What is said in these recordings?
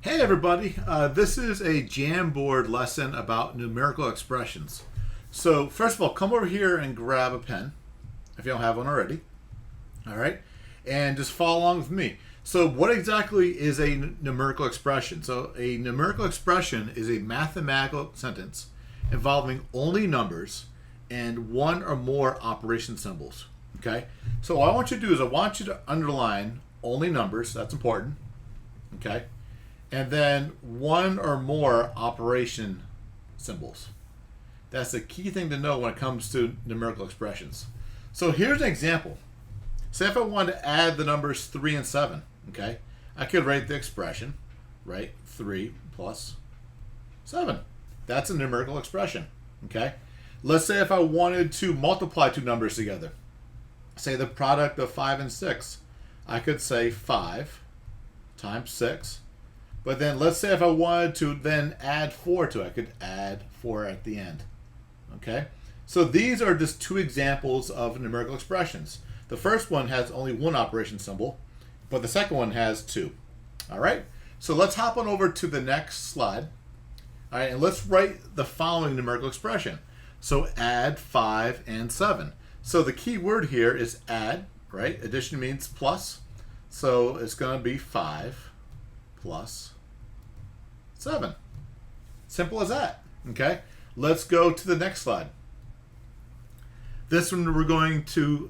Hey everybody, this is a Jamboard lesson about numerical expressions. So first of all, come over here and grab a pen, if you don't have one already. All right, and just follow along with me. So what exactly is a numerical expression? So a numerical expression is a mathematical sentence involving only numbers and one or more operation symbols. Okay, so what I want you to do is I want you to underline only numbers, that's important. Okay, and then one or more operation symbols. That's the key thing to know when it comes to numerical expressions. So here's an example. Say if I wanted to add the numbers 3 and 7, okay? I could write the expression, right? 3 plus 7. That's a numerical expression, okay? Let's say if I wanted to multiply two numbers together, say the product of 5 and 6, I could say 5 times 6. But then let's say if I wanted to then add 4 to it, I could add 4 at the end. Okay? So these are just two examples of numerical expressions. The first one has only one operation symbol, but the second one has two. All right? So let's hop on over to the next slide. All right, and let's write the following numerical expression. So add 5 and 7. So the key word here is add, right? Addition means plus. So it's going to be 5 plus 7. Simple as that. Okay, let's go to the next slide. This one we're going to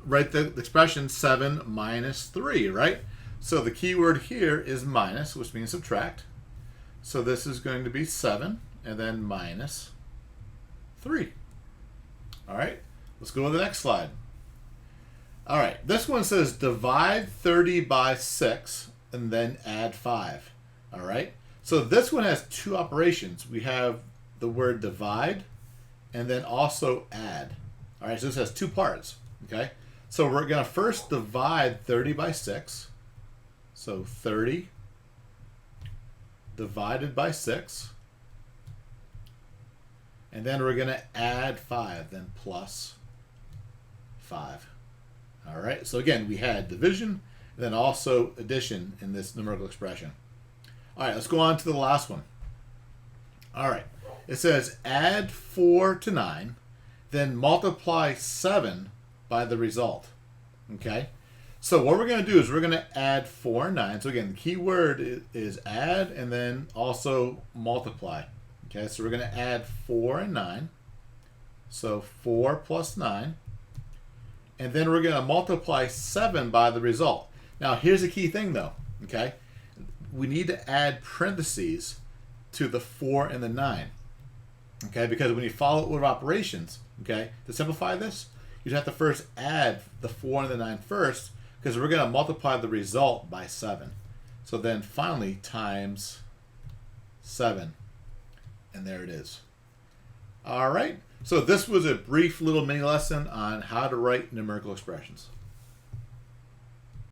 write the expression 7 minus 3, right? So the key word here is minus, which means subtract. So this is going to be 7 and then minus 3. All right, let's go to the next slide. All right, this one says divide 30 by 6 and then add 5. All right, so this one has two operations. We have the word divide and then also add. All right, so this has two parts. Okay, so we're going to first divide 30 by 6. So 30 divided by 6. And then we're going to add 5, then plus 5. All right, so again, we had division, and then also addition in this numerical expression. All right, let's go on to the last one. All right, it says add 4 to 9, then multiply 7 by the result. Okay, so what we're going to do is we're going to add 4 and 9. So again, the key word is add and then also multiply. Okay, so we're going to add 4 and 9. So 4 plus 9. And then we're going to multiply 7 by the result. Now, here's the key thing, though. Okay, we need to add parentheses to the 4 and the 9. Okay, because when you follow order of operations, okay, to simplify this, you'd have to first add the 4 and the 9 first, because we're going to multiply the result by 7. So then finally times 7. And there it is. All right. So this was a brief little mini lesson on how to write numerical expressions.